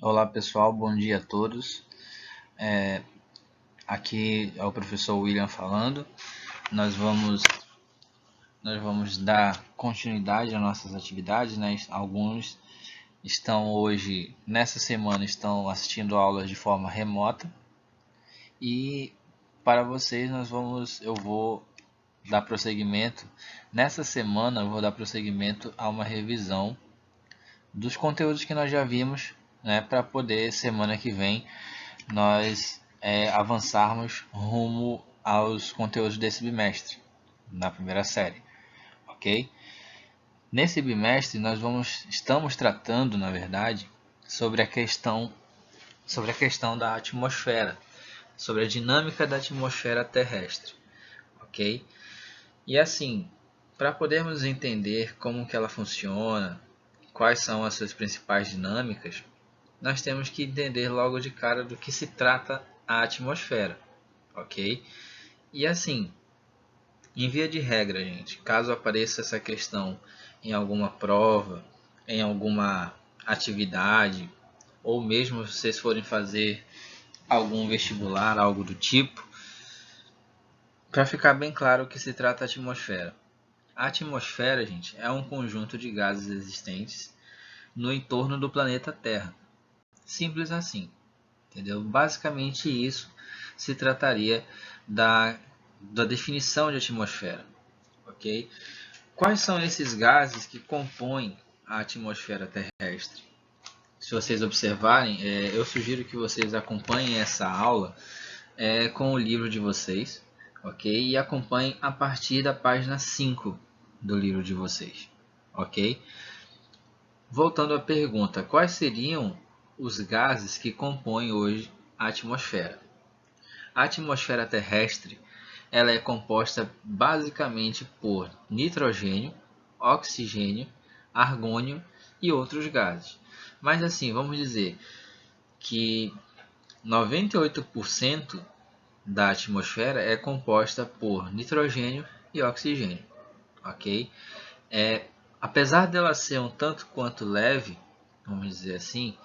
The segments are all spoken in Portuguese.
Olá pessoal, bom dia a todos. Aqui é o professor William falando. Nós vamos, nós vamos dar continuidade às nossas atividades, né? Alguns estão hoje, nessa semana, estão assistindo aulas de forma remota. E para vocês eu vou dar prosseguimento. Nessa semana eu vou dar prosseguimento a uma revisão dos conteúdos que nós já vimos, né? Para poder semana que vem nós avançarmos rumo aos conteúdos desse bimestre, na primeira série, ok? Nesse bimestre estamos tratando, na verdade, sobre a questão da atmosfera, sobre a dinâmica da atmosfera terrestre, ok? E assim, para podermos entender como que ela funciona, quais são as suas principais dinâmicas, nós temos que entender logo de cara do que se trata a atmosfera, ok? E assim, em via de regra, gente, caso apareça essa questão em alguma prova, em alguma atividade, ou mesmo se vocês forem fazer algum vestibular, algo do tipo, para ficar bem claro o que se trata a atmosfera. A atmosfera, gente, é um conjunto de gases existentes no entorno do planeta Terra. Simples assim, entendeu? Basicamente isso se trataria da definição de atmosfera, ok? Quais são esses gases que compõem a atmosfera terrestre? Se vocês observarem, eu sugiro que vocês acompanhem essa aula com o livro de vocês, ok? E acompanhem a partir da página 5 do livro de vocês, ok? Voltando à pergunta, quais seriam os gases que compõem hoje a atmosfera? A atmosfera terrestre ela é composta basicamente por nitrogênio, oxigênio, argônio e outros gases. Mas assim, vamos dizer que 98% da atmosfera é composta por nitrogênio e oxigênio, ok? Apesar dela ser um tanto quanto leve, vamos dizer assim,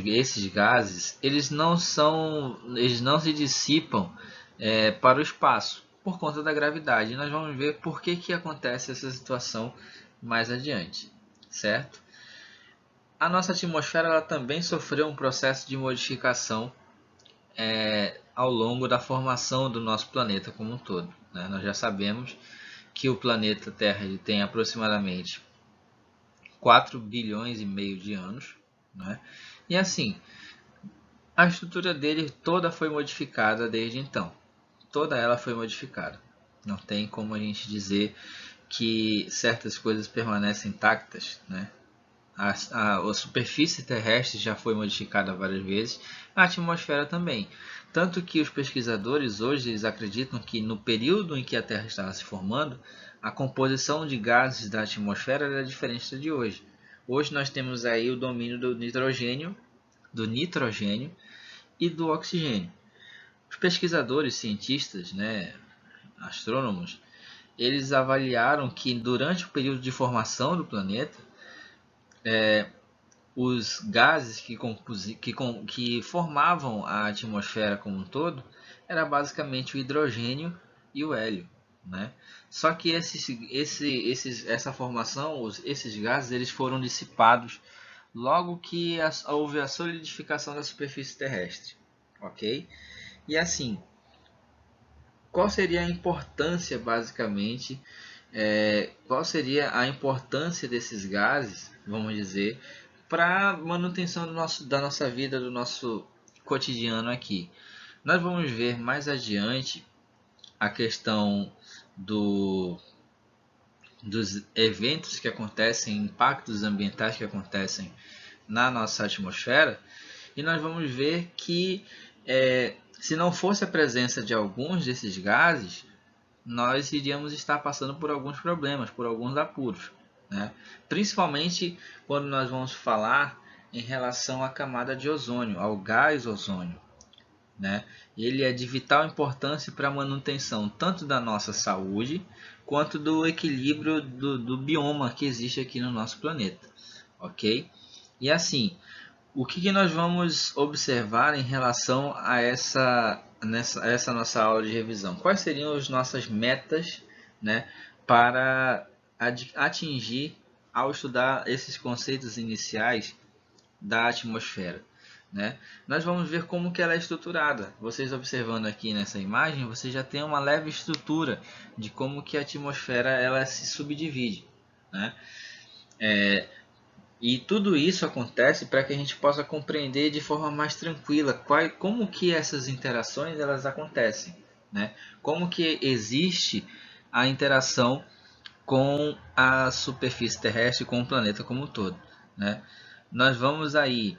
esses gases eles não se dissipam para o espaço por conta da gravidade. E nós vamos ver por que acontece essa situação mais adiante, certo? A nossa atmosfera ela também sofreu um processo de modificação ao longo da formação do nosso planeta como um todo, né? Nós já sabemos que o planeta Terra ele tem aproximadamente 4 bilhões e meio de anos, né? E assim, a estrutura dele toda foi modificada desde então. Toda ela foi modificada. Não tem como a gente dizer que certas coisas permanecem intactas, né? A superfície terrestre já foi modificada várias vezes, a atmosfera também. Tanto que os pesquisadores hoje eles acreditam que no período em que a Terra estava se formando, a composição de gases da atmosfera era diferente da de hoje. Hoje nós temos aí o domínio do nitrogênio e do oxigênio. Os pesquisadores, cientistas, né, astrônomos, eles avaliaram que durante o período de formação do planeta, os gases que formavam a atmosfera como um todo era basicamente o hidrogênio e o hélio, né? Só que essa formação, esses gases, eles foram dissipados logo que houve a solidificação da superfície terrestre, ok? E assim, qual seria a importância basicamente? Qual seria a importância desses gases, vamos dizer, para a manutenção da nossa vida, do nosso cotidiano aqui? Nós vamos ver mais adiante a questão dos eventos que acontecem, impactos ambientais que acontecem na nossa atmosfera, e nós vamos ver que se não fosse a presença de alguns desses gases, nós iríamos estar passando por alguns problemas, por alguns apuros, né? Principalmente quando nós vamos falar em relação à camada de ozônio, ao gás ozônio, né? Ele é de vital importância para a manutenção tanto da nossa saúde quanto do equilíbrio do bioma que existe aqui no nosso planeta, ok? E assim, O que nós vamos observar em relação a essa nossa aula de revisão? Quais seriam as nossas metas, né, para atingir ao estudar esses conceitos iniciais da atmosfera? Né? Nós vamos ver como que ela é estruturada. Vocês observando aqui nessa imagem, você já tem uma leve estrutura de como que a atmosfera ela se subdivide. Né? E tudo isso acontece para que a gente possa compreender de forma mais tranquila como que essas interações elas acontecem, né? Como que existe a interação com a superfície terrestre, com o planeta como um todo, né? Nós vamos aí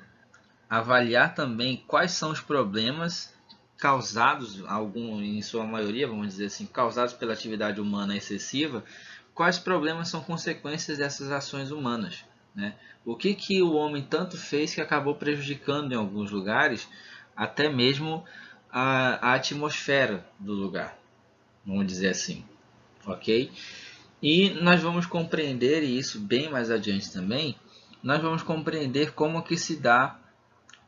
avaliar também quais são os problemas causados, em sua maioria, vamos dizer assim, causados pela atividade humana excessiva, quais problemas são consequências dessas ações humanas, né? O que o homem tanto fez que acabou prejudicando em alguns lugares, até mesmo a atmosfera do lugar, vamos dizer assim, ok? E nós vamos compreender, e isso bem mais adiante também, nós vamos compreender como que se dá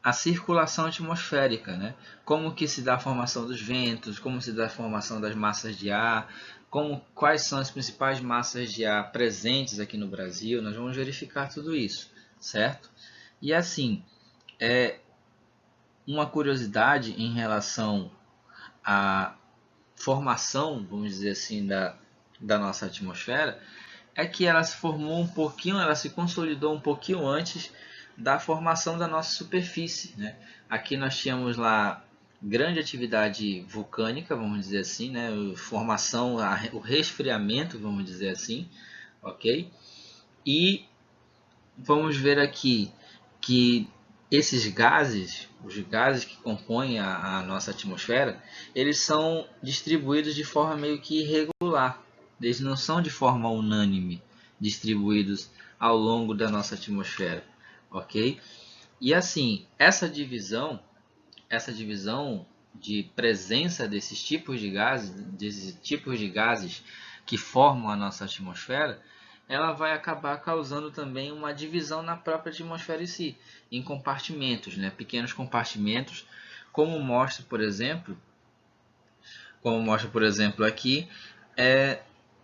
a circulação atmosférica, né? Como que se dá a formação dos ventos, como se dá a formação das massas de ar, quais são as principais massas de ar presentes aqui no Brasil. Nós vamos verificar tudo isso, certo? E assim, uma curiosidade em relação à formação, vamos dizer assim, da nossa atmosfera, é que ela se formou um pouquinho, ela se consolidou um pouquinho antes da formação da nossa superfície, né? Aqui nós tínhamos lá grande atividade vulcânica, vamos dizer assim, né? Formação, o resfriamento, vamos dizer assim, ok? E vamos ver aqui que esses gases, os gases que compõem a nossa atmosfera, eles são distribuídos de forma meio que irregular. Eles não são de forma unânime distribuídos ao longo da nossa atmosfera, ok? E assim, essa divisão de presença desses tipos de gases que formam a nossa atmosfera, ela vai acabar causando também uma divisão na própria atmosfera em si, em compartimentos, né? Pequenos compartimentos, como mostra, por exemplo, aqui,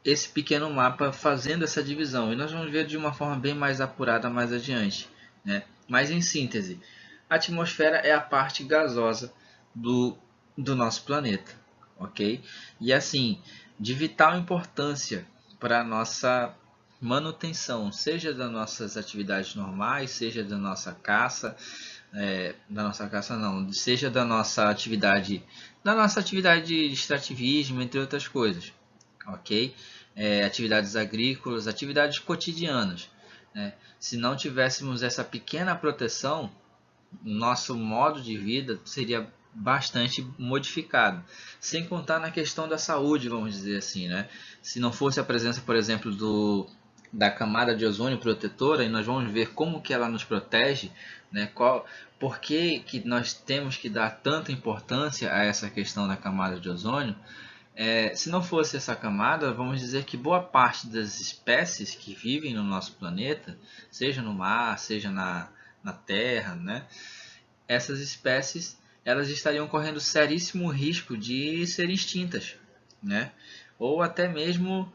esse pequeno mapa fazendo essa divisão. E nós vamos ver de uma forma bem mais apurada mais adiante, né? Mas em síntese, a atmosfera é a parte gasosa do nosso planeta, ok? E assim, de vital importância para a nossa manutenção, seja das nossas atividades normais, seja da nossa caça, seja da nossa atividade de extrativismo, entre outras coisas, ok? Atividades agrícolas, atividades cotidianas, né? Se não tivéssemos essa pequena proteção, nosso modo de vida seria bastante modificado, sem contar na questão da saúde, vamos dizer assim, né? Se não fosse a presença, por exemplo, da camada de ozônio protetora, e nós vamos ver como que ela nos protege, né? Por que nós temos que dar tanta importância a essa questão da camada de ozônio? Se não fosse essa camada, vamos dizer que boa parte das espécies que vivem no nosso planeta, seja no mar, seja na terra, né? Essas espécies elas estariam correndo seríssimo risco de serem extintas, né? Ou até mesmo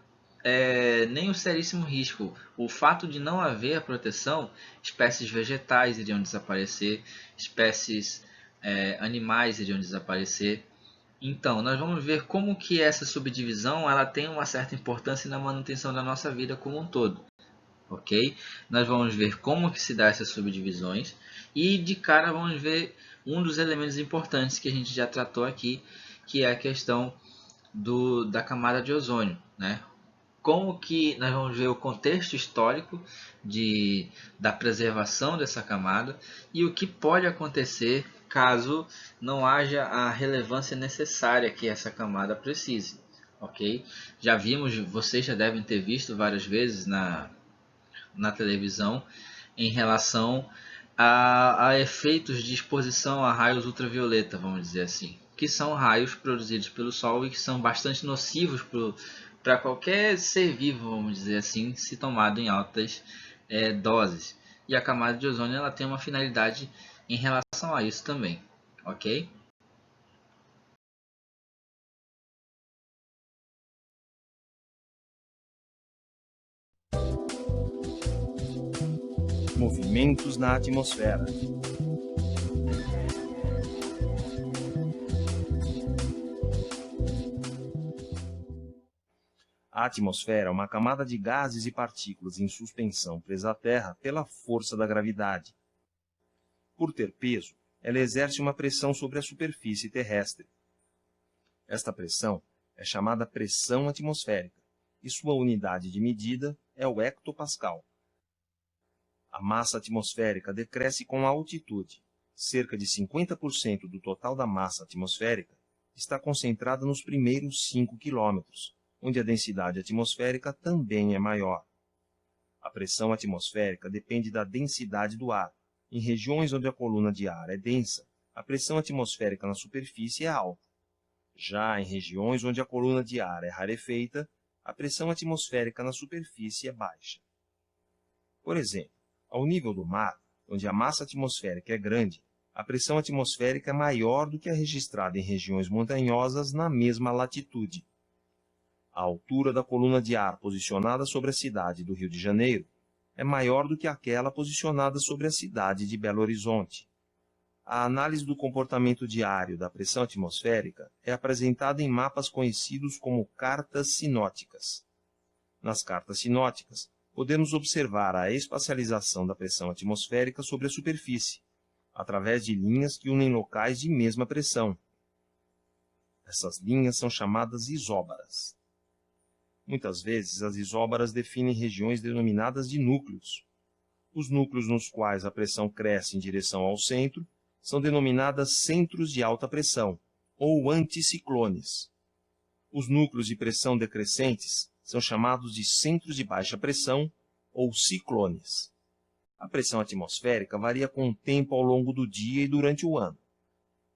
nem o seríssimo risco. O fato de não haver a proteção, espécies vegetais iriam desaparecer, espécies animais iriam desaparecer. Então, nós vamos ver como que essa subdivisão ela tem uma certa importância na manutenção da nossa vida como um todo, ok? Nós vamos ver como que se dá essas subdivisões e de cara vamos ver um dos elementos importantes que a gente já tratou aqui, que é a questão da camada de ozônio, né? Como que nós vamos ver o contexto histórico da preservação dessa camada e o que pode acontecer caso não haja a relevância necessária que essa camada precise, ok? Vocês já devem ter visto várias vezes na televisão em relação a efeitos de exposição a raios ultravioleta, vamos dizer assim, que são raios produzidos pelo Sol e que são bastante nocivos para qualquer ser vivo, vamos dizer assim, se tomado em altas doses. e a camada de ozônio ela tem uma finalidade em relação a isso também, ok? Movimentos na atmosfera. A atmosfera é uma camada de gases e partículas em suspensão presa à Terra pela força da gravidade. Por ter peso, ela exerce uma pressão sobre a superfície terrestre. Esta pressão é chamada pressão atmosférica, e sua unidade de medida é o hectopascal. A massa atmosférica decresce com a altitude. Cerca de 50% do total da massa atmosférica está concentrada nos primeiros 5 quilômetros, onde a densidade atmosférica também é maior. A pressão atmosférica depende da densidade do ar. Em regiões onde a coluna de ar é densa, a pressão atmosférica na superfície é alta. Já em regiões onde a coluna de ar é rarefeita, a pressão atmosférica na superfície é baixa. Por exemplo, ao nível do mar, onde a massa atmosférica é grande, a pressão atmosférica é maior do que a registrada em regiões montanhosas na mesma latitude. A altura da coluna de ar posicionada sobre a cidade do Rio de Janeiro é maior do que aquela posicionada sobre a cidade de Belo Horizonte. A análise do comportamento diário da pressão atmosférica é apresentada em mapas conhecidos como cartas sinóticas. Nas cartas sinóticas, podemos observar a espacialização da pressão atmosférica sobre a superfície, através de linhas que unem locais de mesma pressão. Essas linhas são chamadas isóbaras. Muitas vezes, as isóbaras definem regiões denominadas de núcleos. Os núcleos nos quais a pressão cresce em direção ao centro são denominadas centros de alta pressão, ou anticiclones. Os núcleos de pressão decrescentes são chamados de centros de baixa pressão, ou ciclones. A pressão atmosférica varia com o tempo ao longo do dia e durante o ano.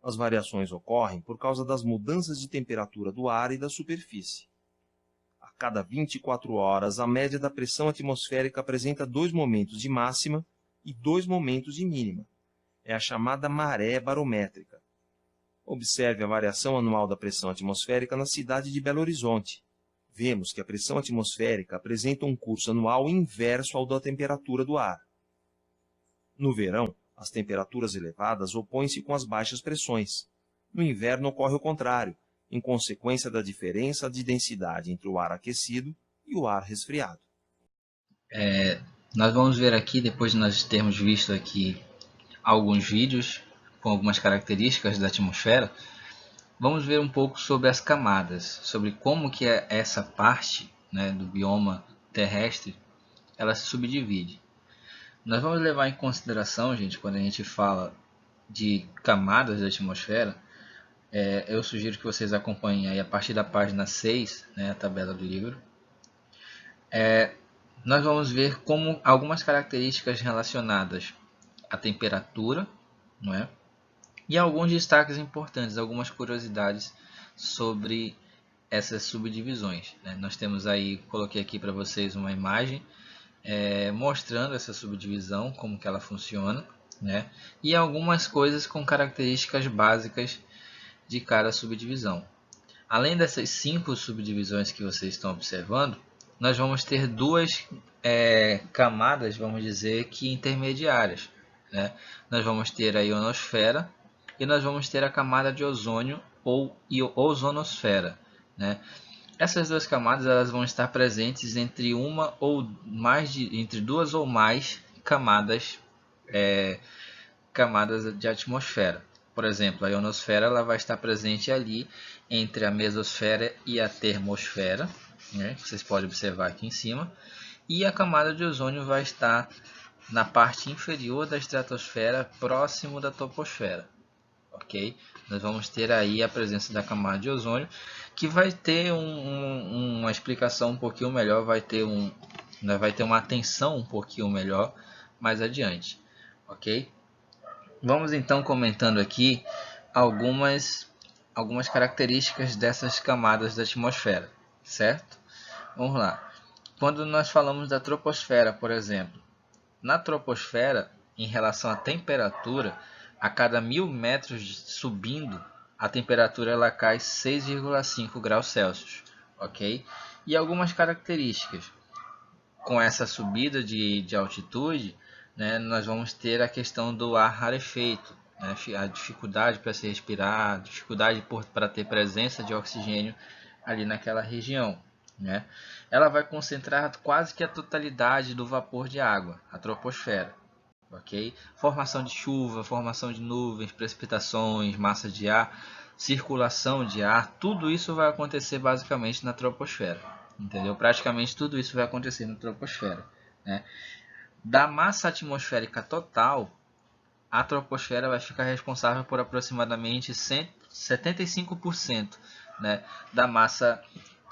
As variações ocorrem por causa das mudanças de temperatura do ar e da superfície. A cada 24 horas, a média da pressão atmosférica apresenta 2 momentos de máxima e 2 momentos de mínima. É a chamada maré barométrica. Observe a variação anual da pressão atmosférica na cidade de Belo Horizonte. Vemos que a pressão atmosférica apresenta um curso anual inverso ao da temperatura do ar. No verão, as temperaturas elevadas opõem-se com as baixas pressões. No inverno ocorre o contrário, em consequência da diferença de densidade entre o ar aquecido e o ar resfriado. Nós vamos ver aqui, depois de nós termos visto aqui alguns vídeos com algumas características da atmosfera, vamos ver um pouco sobre as camadas, sobre como que essa parte, né, do bioma terrestre ela se subdivide. Nós vamos levar em consideração, gente, quando a gente fala de camadas da atmosfera, eu sugiro que vocês acompanhem aí a partir da página 6, né, a tabela do livro. Nós vamos ver como algumas características relacionadas à temperatura, não é? E alguns destaques importantes, algumas curiosidades sobre essas subdivisões, né? Nós temos aí, coloquei aqui para vocês uma imagem mostrando essa subdivisão, como que ela funciona, né? E algumas coisas com características básicas de cada subdivisão. Além dessas 5 subdivisões que vocês estão observando, nós vamos ter duas camadas, vamos dizer que intermediárias, né? Nós vamos ter a ionosfera e nós vamos ter a camada de ozônio ou ozonosfera, né? Essas duas camadas elas vão estar presentes entre entre 2 ou mais camadas de atmosfera. Por exemplo, a ionosfera ela vai estar presente ali entre a mesosfera e a termosfera, né? Vocês podem observar aqui em cima. E a camada de ozônio vai estar na parte inferior da estratosfera, próximo da troposfera. Ok? Nós vamos ter aí a presença da camada de ozônio, que vai ter uma explicação um pouquinho melhor, vai ter uma atenção um pouquinho melhor mais adiante. Ok? Vamos então comentando aqui algumas características dessas camadas da atmosfera, certo? Vamos lá. Quando nós falamos da troposfera, por exemplo, Na troposfera, em relação à temperatura, a cada 1000 metros subindo, a temperatura ela cai 6,5 graus Celsius, ok? E algumas características. Com essa subida de altitude, né, nós vamos ter a questão do ar rarefeito, né, a dificuldade para se respirar, a dificuldade para ter presença de oxigênio ali naquela região. Né? Ela vai concentrar quase que a totalidade do vapor de água, a troposfera. Okay? Formação de chuva, formação de nuvens, precipitações, massa de ar, circulação de ar, tudo isso vai acontecer basicamente na troposfera. Entendeu? Praticamente tudo isso vai acontecer na troposfera. Né? Da massa atmosférica total, a troposfera vai ficar responsável por aproximadamente 75%, né, da massa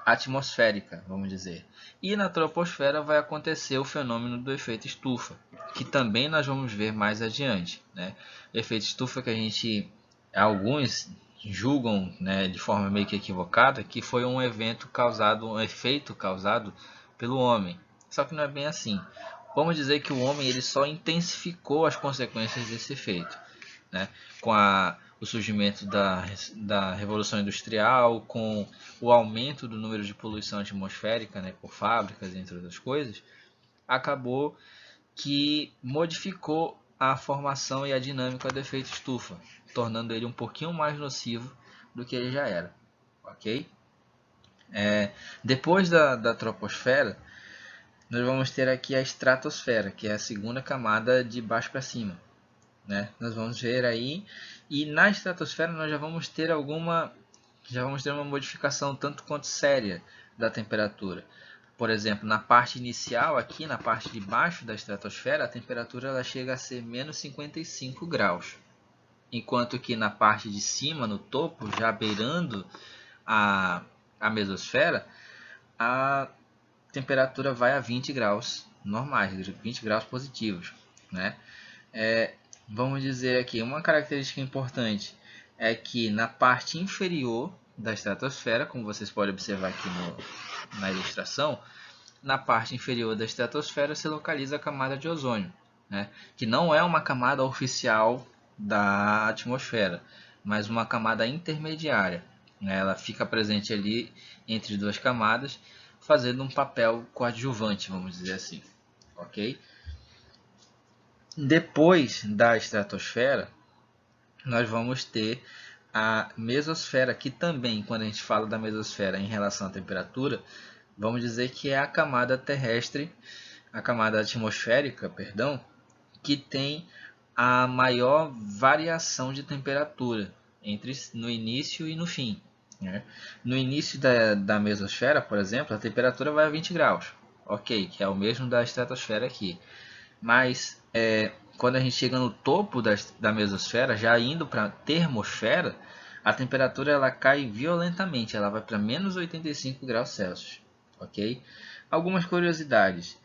atmosférica, vamos dizer. E na troposfera vai acontecer o fenômeno do efeito estufa, que também nós vamos ver mais adiante. Né? O efeito estufa que alguns julgam, né, de forma meio que equivocada, que foi um efeito causado pelo homem. Só que não é bem assim. Vamos dizer que o homem ele só intensificou as consequências desse efeito. Né? Com o surgimento da Revolução Industrial, com o aumento do número de poluição atmosférica, né, por fábricas, entre outras coisas, acabou que modificou a formação e a dinâmica do efeito estufa, tornando ele um pouquinho mais nocivo do que ele já era. Ok? Depois da troposfera, nós vamos ter aqui a estratosfera, que é a segunda camada de baixo para cima. Né? Nós vamos ver aí, e na estratosfera nós já vamos ter uma modificação tanto quanto séria da temperatura. Por exemplo, na parte inicial, aqui na parte de baixo da estratosfera, a temperatura ela chega a ser menos 55 graus. Enquanto que na parte de cima, no topo, já beirando a mesosfera, a temperatura vai a 20 graus normais, 20 graus positivos. Né? Vamos dizer aqui, uma característica importante é que na parte inferior da estratosfera, como vocês podem observar aqui na ilustração, na parte inferior da estratosfera se localiza a camada de ozônio, né? Que não é uma camada oficial da atmosfera, mas uma camada intermediária. Né? Ela fica presente ali entre duas camadas, fazendo um papel coadjuvante, vamos dizer assim. Ok? Depois da estratosfera, nós vamos ter a mesosfera, que também, quando a gente fala da mesosfera em relação à temperatura, vamos dizer que é a camada terrestre, a camada atmosférica, perdão, que tem a maior variação de temperatura no início e no fim. Né? No início da mesosfera, por exemplo, a temperatura vai a 20 graus, ok, que é o mesmo da estratosfera aqui. Mas quando a gente chega no topo da mesosfera, já indo para a termosfera, a temperatura ela cai violentamente, ela vai para menos 85 graus Celsius. Ok? Algumas curiosidades.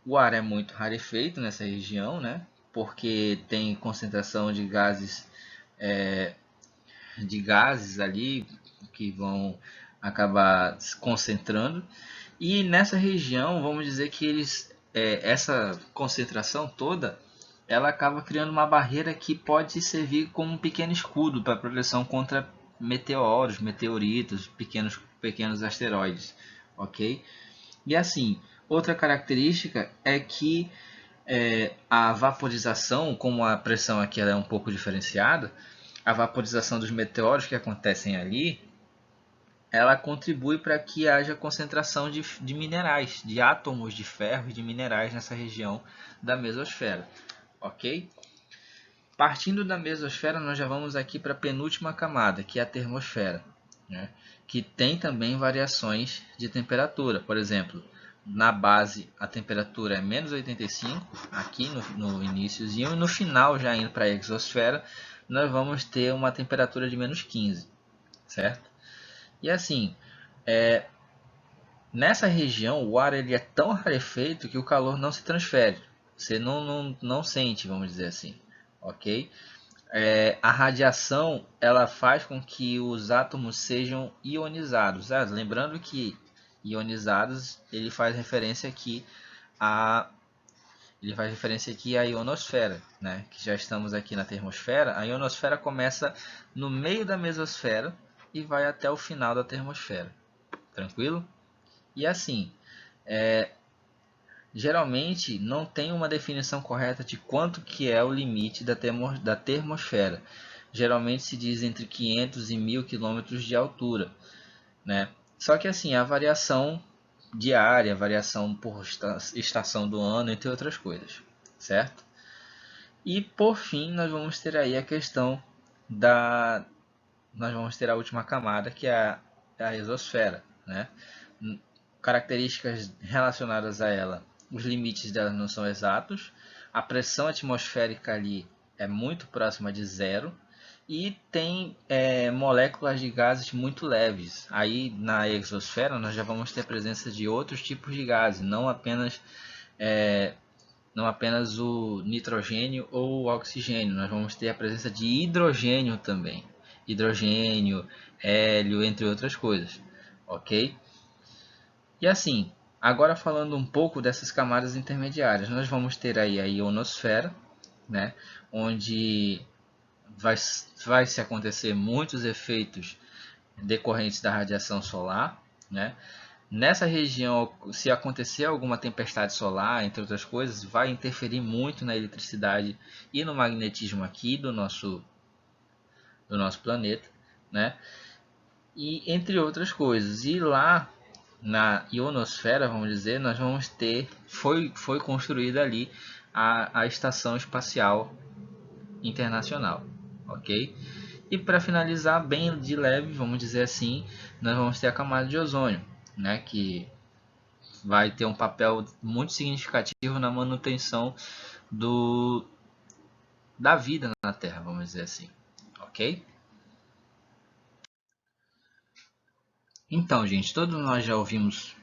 O ar é muito rarefeito nessa região, né? Porque tem concentração de gases ali que vão acabar se concentrando. E nessa região, vamos dizer que essa concentração toda, ela acaba criando uma barreira que pode servir como um pequeno escudo para proteção contra meteoros, meteoritos, pequenos asteroides, ok? E assim, outra característica é que a vaporização, como a pressão aqui ela é um pouco diferenciada, a vaporização dos meteoros que acontecem ali, ela contribui para que haja concentração de minerais, de átomos de ferro e de minerais nessa região da mesosfera. Ok? Partindo da mesosfera, nós já vamos aqui para a penúltima camada, que é a termosfera, né? Que tem também variações de temperatura. Por exemplo, na base a temperatura é menos 85, aqui no iníciozinho, e no final, já indo para a exosfera, nós vamos ter uma temperatura de menos 15, certo? E assim, nessa região o ar ele é tão rarefeito que o calor não se transfere. Você não sente, vamos dizer assim, ok? A radiação ela faz com que os átomos sejam ionizados. Lembrando que ionizados ele faz referência aqui a ele faz referência aqui à ionosfera, né? Que já estamos aqui na termosfera. A ionosfera começa no meio da mesosfera e vai até o final da termosfera. Tranquilo? E assim, geralmente não tem uma definição correta de quanto que é o limite da termosfera. Geralmente se diz entre 500 e 1000 quilômetros de altura, né? Só que assim, a variação diária, variação por estação do ano, entre outras coisas, certo? E por fim, nós vamos ter aí a questão da... Nós vamos ter a última camada, que é a exosfera, né? Características relacionadas a ela, os limites dela não são exatos, a pressão atmosférica ali é muito próxima de zero, e tem moléculas de gases muito leves. Aí na exosfera nós já vamos ter a presença de outros tipos de gases, não apenas o nitrogênio ou o oxigênio. Nós vamos ter a presença de hidrogênio também, hidrogênio, hélio, entre outras coisas, ok? E assim, agora falando um pouco dessas camadas intermediárias, nós vamos ter aí a ionosfera, né, onde vai se acontecer muitos efeitos decorrentes da radiação solar, né? Nessa região, se acontecer alguma tempestade solar, entre outras coisas, vai interferir muito na eletricidade e no magnetismo aqui do nosso planeta, né? E entre outras coisas. E lá na ionosfera, vamos dizer, nós vamos ter, foi construída ali a Estação Espacial Internacional, ok? E para finalizar bem de leve, vamos dizer assim, nós vamos ter a camada de ozônio, né, que vai ter um papel muito significativo na manutenção da vida na Terra, vamos dizer assim, ok? Então, gente, todos nós já ouvimos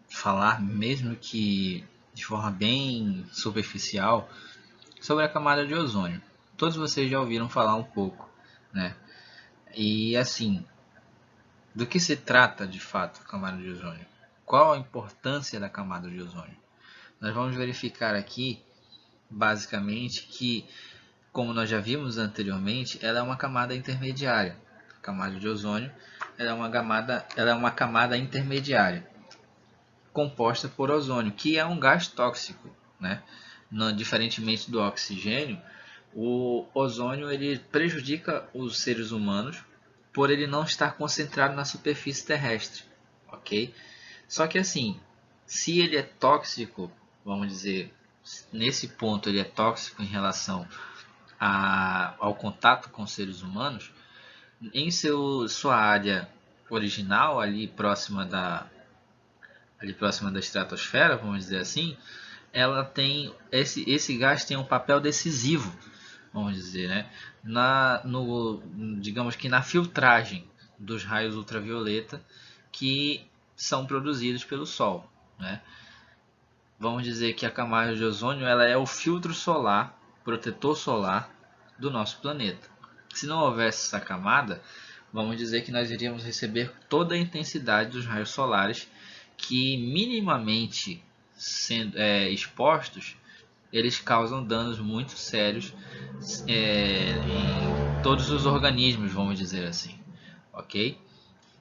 falar, mesmo que de forma bem superficial, sobre a camada de ozônio. Todos vocês já ouviram falar um pouco, né? E assim, do que se trata de fato a camada de ozônio? Qual a importância da camada de ozônio? Nós vamos verificar aqui, basicamente, que, como nós já vimos anteriormente, ela é uma camada intermediária. A camada de ozônio ela é uma camada intermediária, composta por ozônio, que é um gás tóxico, né? Diferentemente do oxigênio, o ozônio ele prejudica os seres humanos por ele não estar concentrado na superfície terrestre, ok? Só que assim, se ele é tóxico, vamos dizer, nesse ponto ele é tóxico em relação ao contato com seres humanos, em sua área original, ali próxima da estratosfera, vamos dizer assim, ela tem esse gás tem um papel decisivo, vamos dizer, né? Digamos que na filtragem dos raios ultravioleta que são produzidos pelo Sol, né? Vamos dizer que a camada de ozônio ela é o filtro solar, protetor solar do nosso planeta. Se não houvesse essa camada, vamos dizer que nós iríamos receber toda a intensidade dos raios solares que minimamente sendo expostos, eles causam danos muito sérios em todos os organismos, vamos dizer assim, ok?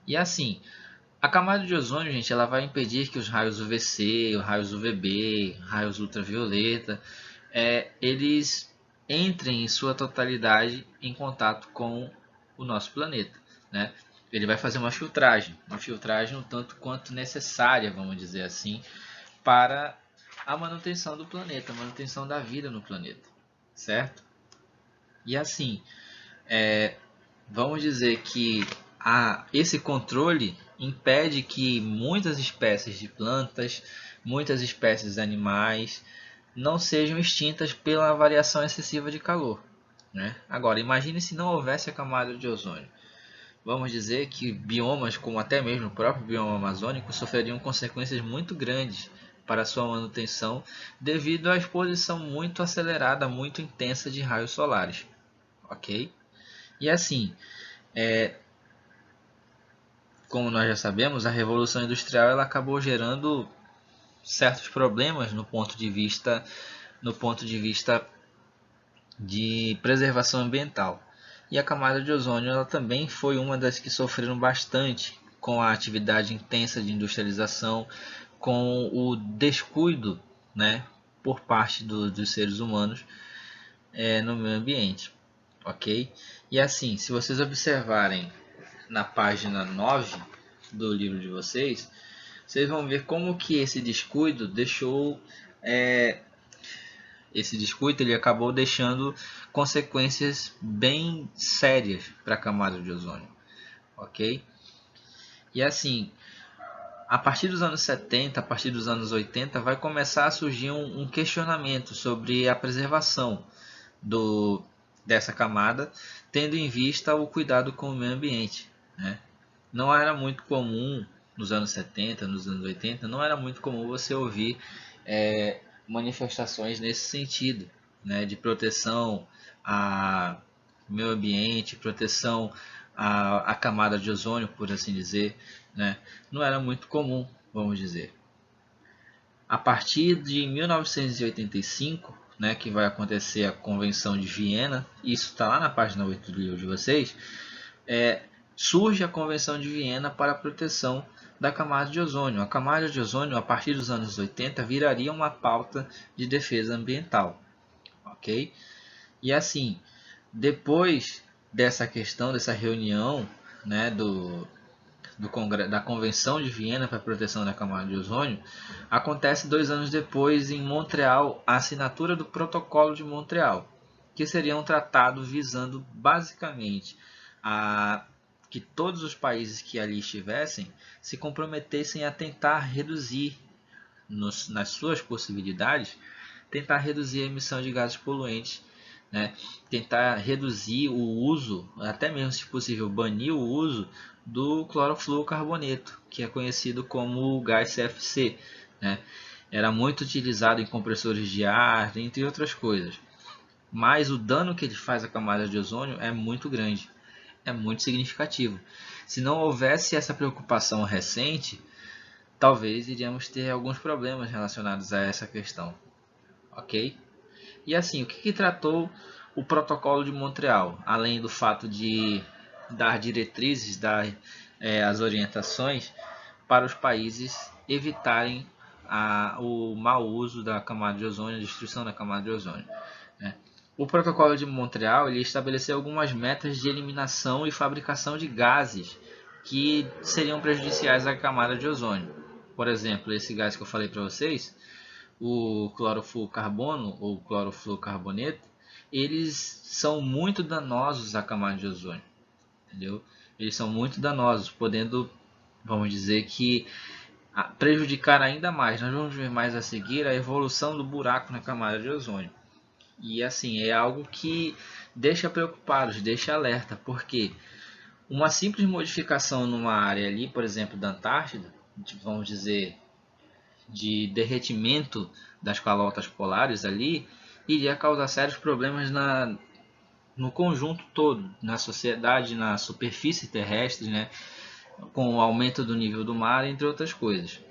E assim, a camada de ozônio, gente, ela vai impedir que os raios UVC, os raios UVB, raios ultravioleta, eles entrem em sua totalidade em contato com o nosso planeta, né? Ele vai fazer uma filtragem um tanto quanto necessária, vamos dizer assim, para a manutenção do planeta, a manutenção da vida no planeta, certo? E assim, vamos dizer que esse controle impede que muitas espécies de plantas, muitas espécies de animais não sejam extintas pela variação excessiva de calor, né? Agora, imagine se não houvesse a camada de ozônio. Vamos dizer que biomas, como até mesmo o próprio bioma amazônico, sofreriam consequências muito grandes para sua manutenção devido à exposição muito acelerada, muito intensa de raios solares, ok? E assim, como nós já sabemos, a Revolução Industrial ela acabou gerando certos problemas no ponto de vista no ponto de vista de preservação ambiental. E a camada de ozônio ela também foi uma das que sofreram bastante com a atividade intensa de industrialização, com o descuido, né, por parte dos seres humanos no meio ambiente, ok? E assim, se vocês observarem na página 9 do livro de vocês, vocês vão ver como que esse descuido deixou esse descuido ele acabou deixando consequências bem sérias para a camada de ozônio, ok? E assim, a partir dos anos 70, a partir dos anos 80, vai começar a surgir um questionamento sobre a preservação dessa camada, tendo em vista o cuidado com o meio ambiente, né? Não era muito comum nos anos 70, nos anos 80, não era muito comum você ouvir manifestações nesse sentido, né, de proteção ao meio ambiente, proteção à camada de ozônio, por assim dizer, né? Não era muito comum, vamos dizer. A partir de 1985, né, que vai acontecer a Convenção de Viena, isso está lá na página 8 do livro de vocês, surge a Convenção de Viena para a proteção da camada de ozônio. A camada de ozônio, a partir dos anos 80, viraria uma pauta de defesa ambiental, ok? E assim, depois dessa questão, dessa reunião, né, da Convenção de Viena para a proteção da camada de ozônio, acontece 2 anos depois, em Montreal, a assinatura do Protocolo de Montreal, que seria um tratado visando basicamente que todos os países que ali estivessem se comprometessem a tentar reduzir, nas suas possibilidades, tentar reduzir a emissão de gases poluentes, né? Tentar reduzir o uso, até mesmo se possível banir o uso do clorofluorcarboneto, que é conhecido como gás CFC, né? Era muito utilizado em compressores de ar, entre outras coisas. Mas o dano que ele faz à camada de ozônio é muito grande, é muito significativo. Se não houvesse essa preocupação recente, talvez iríamos ter alguns problemas relacionados a essa questão, ok? E assim, o que tratou o Protocolo de Montreal? Além do fato de dar diretrizes, dar as orientações para os países evitarem o mau uso da camada de ozônio, a destruição da camada de ozônio, né? O Protocolo de Montreal ele estabeleceu algumas metas de eliminação e fabricação de gases que seriam prejudiciais à camada de ozônio. Por exemplo, esse gás que eu falei para vocês, o clorofluorcarbono ou clorofluorcarboneto, eles são muito danosos à camada de ozônio, entendeu? Eles são muito danosos, podendo, vamos dizer que, prejudicar ainda mais. Nós vamos ver mais a seguir a evolução do buraco na camada de ozônio. E assim, é algo que deixa preocupados, deixa alerta, porque uma simples modificação numa área ali, por exemplo, da Antártida, vamos dizer, de derretimento das calotas polares ali, iria causar sérios problemas no conjunto todo, na sociedade, na superfície terrestre, né, com o aumento do nível do mar, entre outras coisas,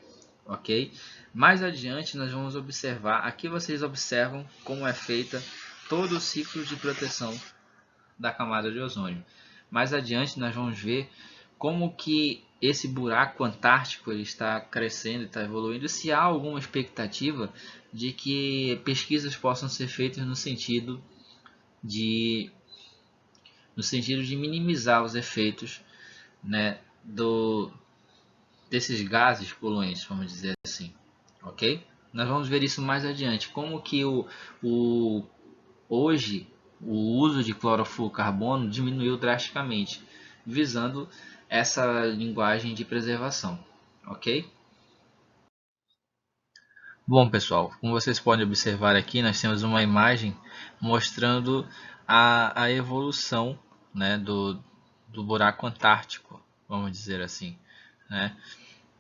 ok? Mais adiante nós vamos observar, aqui vocês observam como é feita todo o ciclo de proteção da camada de ozônio. Mais adiante nós vamos ver como que esse buraco antártico ele está crescendo, está evoluindo, se há alguma expectativa de que pesquisas possam ser feitas no sentido de minimizar os efeitos, né, desses gases poluentes, vamos dizer assim, ok? Nós vamos ver isso mais adiante, como que hoje o uso de clorofluorcarbono diminuiu drasticamente, visando essa linguagem de preservação, ok? Bom pessoal, como vocês podem observar aqui, nós temos uma imagem mostrando a evolução, né, do buraco antártico, vamos dizer assim, né?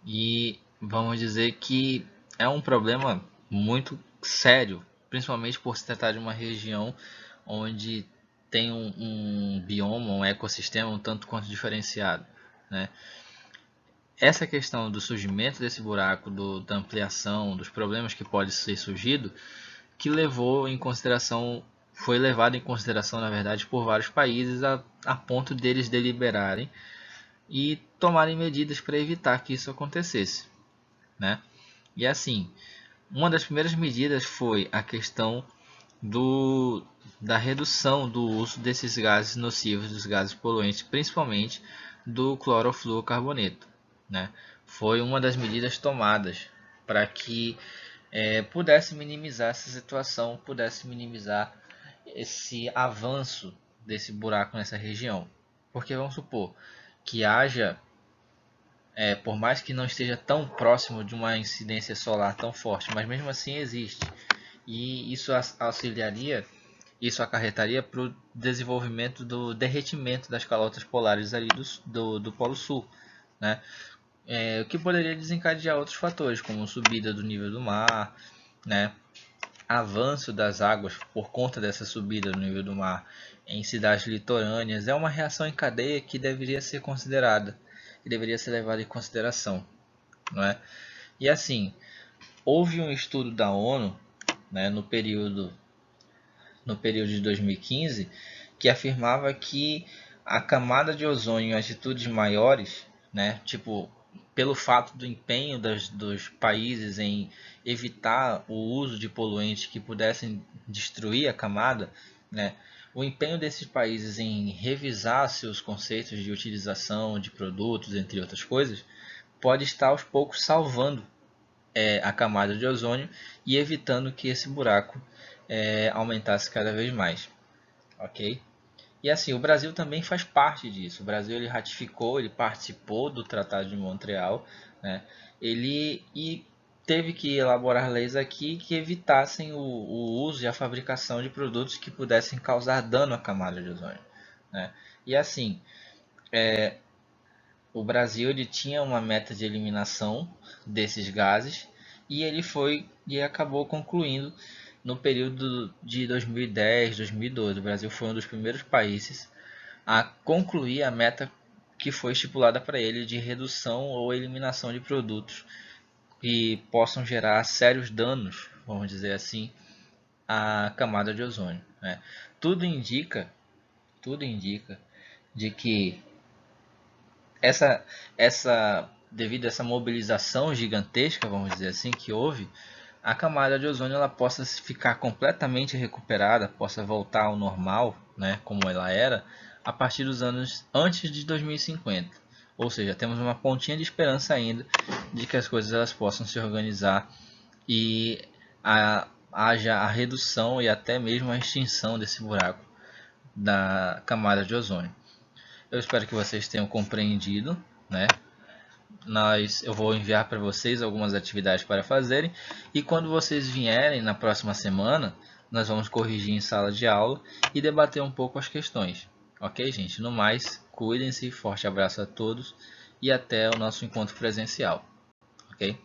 E vamos dizer que é um problema muito sério, principalmente por se tratar de uma região onde tem um bioma, um ecossistema um tanto quanto diferenciado, né? Essa questão do surgimento desse buraco, da ampliação, dos problemas que pode ser surgido, que levou em consideração, foi levado em consideração, na verdade, por vários países a ponto deles deliberarem e tomarem medidas para evitar que isso acontecesse, né? E assim, uma das primeiras medidas foi a questão da redução do uso desses gases nocivos, dos gases poluentes, principalmente do clorofluorcarboneto, né? Foi uma das medidas tomadas para que pudesse minimizar essa situação, pudesse minimizar esse avanço desse buraco nessa região. Porque vamos supor que haja, por mais que não esteja tão próximo de uma incidência solar tão forte, mas mesmo assim existe. E isso auxiliaria, isso acarretaria para o desenvolvimento do derretimento das calotas polares ali do Polo Sul, né? O que poderia desencadear outros fatores, como subida do nível do mar, né? Avanço das águas por conta dessa subida do nível do mar em cidades litorâneas. É uma reação em cadeia que deveria ser considerada e deveria ser levada em consideração, não é? E assim, houve um estudo da ONU, né, no período de 2015, que afirmava que a camada de ozônio em altitudes maiores, né, tipo, pelo fato do empenho dos países em evitar o uso de poluentes que pudessem destruir a camada, né, o empenho desses países em revisar seus conceitos de utilização de produtos, entre outras coisas, pode estar aos poucos salvando a camada de ozônio e evitando que esse buraco aumentasse cada vez mais, ok? E assim, o Brasil também faz parte disso. O Brasil ele ratificou, ele participou do Tratado de Montreal, né? E teve que elaborar leis aqui que evitassem o uso e a fabricação de produtos que pudessem causar dano à camada de ozônio, né? E assim, o Brasil ele tinha uma meta de eliminação desses gases e ele foi e acabou concluindo no período de 2010, 2012. O Brasil foi um dos primeiros países a concluir a meta que foi estipulada para ele de redução ou eliminação de produtos que possam gerar sérios danos, vamos dizer assim, à camada de ozônio, né? Tudo indica, tudo indica de que devido a essa mobilização gigantesca, vamos dizer assim, que houve, a camada de ozônio ela possa ficar completamente recuperada, possa voltar ao normal, né, como ela era, a partir dos anos antes de 2050. Ou seja, temos uma pontinha de esperança ainda de que as coisas elas possam se organizar e haja a redução e até mesmo a extinção desse buraco da camada de ozônio. Eu espero que vocês tenham compreendido, né? Eu vou enviar para vocês algumas atividades para fazerem e quando vocês vierem na próxima semana, nós vamos corrigir em sala de aula e debater um pouco as questões. Ok, gente? No mais, cuidem-se, forte abraço a todos e até o nosso encontro presencial. Ok?